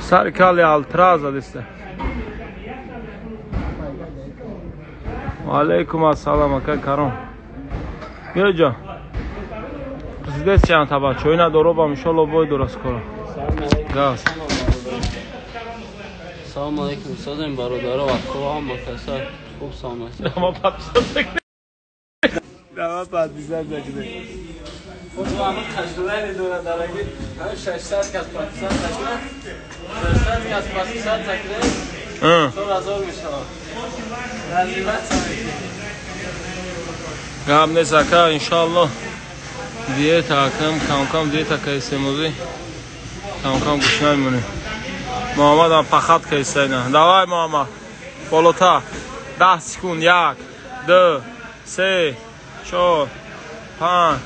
Sarkali Altraza deste. Alaikum assalam aka Karam. Bia جا. Здесь чан таба чойна доробам иншалло бой درست کنم. گاز. سلام علیکم سازم برادرها و کوام مختصر خوب سلامت. ما پاتیزن. ما پاتیزن دکده. خودم هم تجربه ندارم درگی. هم 600 کس پاتیزن دکده. 600 کس پاتیزن دکده. 4000 میشه. گام نساکا انشالله. دیتا کم دیتا کیسه موزی. کم گوشنای مونه. محمد هم پخت کیسه نه. دوای محمد. بالوتا. 10 سکون 1 2 3 4 5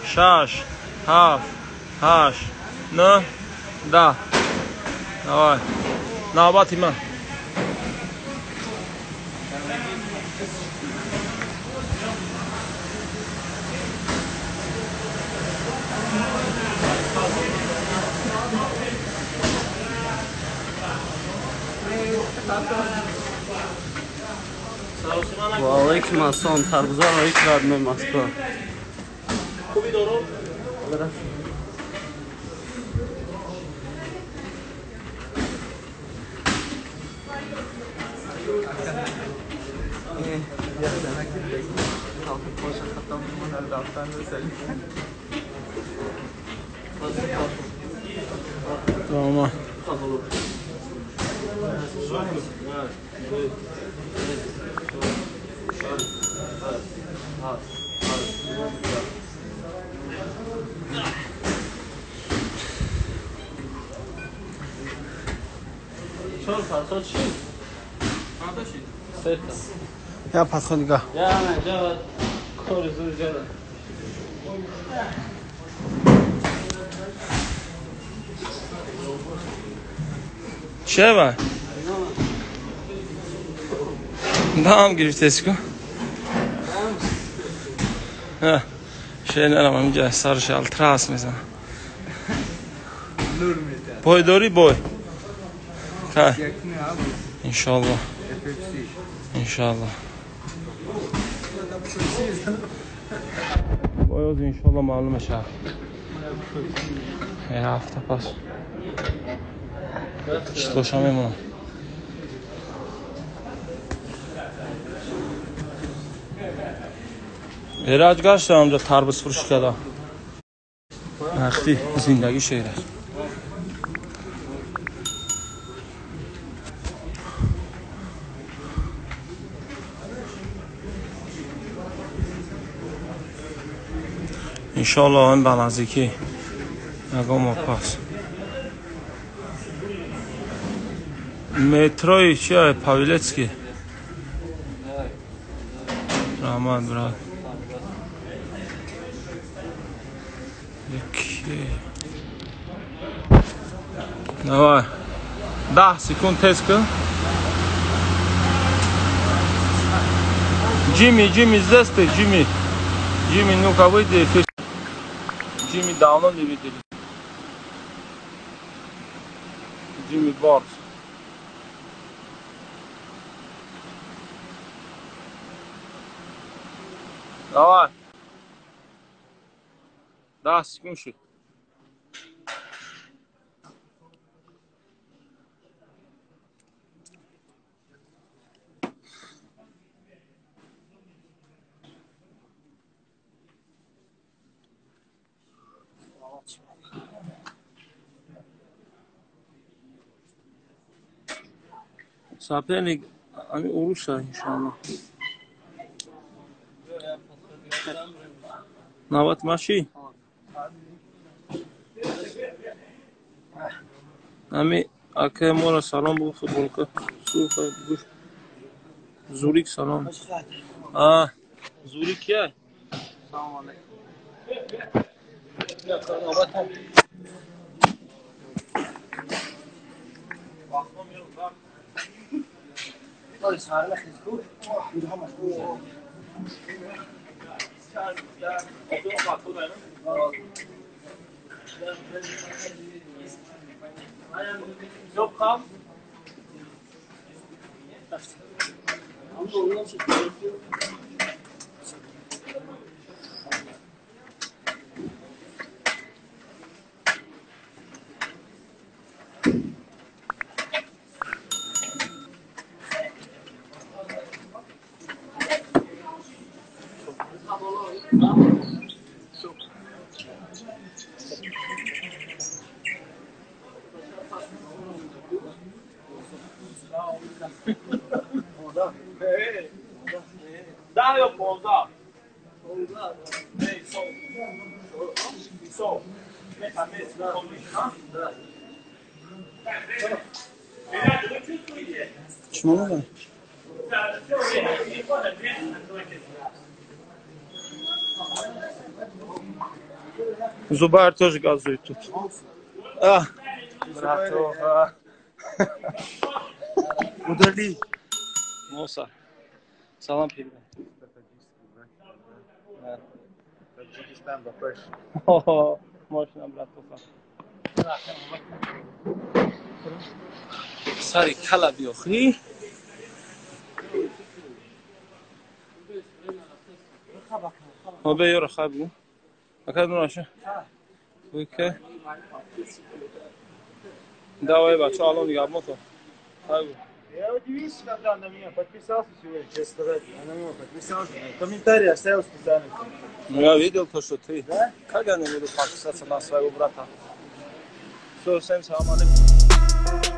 6 7 8 9 10. دوای. نوبتی من. و علیکم السلام تربوزا را یک رد می مسکو خوبی دارو؟ Tamam. Ya patron diga. Ya ne cevap koruzu cevap. چه با؟ نام گرفته اسکو؟ نه شاید نرم اینجا سرش التراس میزنم بای داری بای که انشالله انشالله باید انشالله معلومه شد یه هفته پس چطورشم میمونم ایراج گشتم اونجا تربس فروش کردم نختی زندگی شیره انشالله این بلنزیکی نگاه پاس متروی چیه پاویلتسکی رحمت براد давай 10 секунд тест кун Jimmy здесь ты Jimmy ну-ка выйди Jimmy давно не видели Jimmy Bars давай 10 секунд ши соперник они уруша иншаллах нават маши ами ака мора салом бу футболка суфа гуш зурик салом зурик я салом алейкум я нават Ой, сарла хизгу. Ирхам аху. Zopkam. Dá meu ponto, ó. شما نه Zubar тоже газует тут. Братуха. Удали. Носа. Салам передай. Таджикистан бапаш. Хо-хо. Мощно, братуха. Сари кала биохи. Обе ёра хабу. Ака дунаша. Окей. Давай, бача, алон дига мото. Хабу. Я удивился, когда на меня подписался сегодня, честно сказать. Я на него подписался. Комментарий оставил специально. Ну, я видел то, что ты. Да? Как я не буду подписаться на своего брата? Все, всем салам алейкум.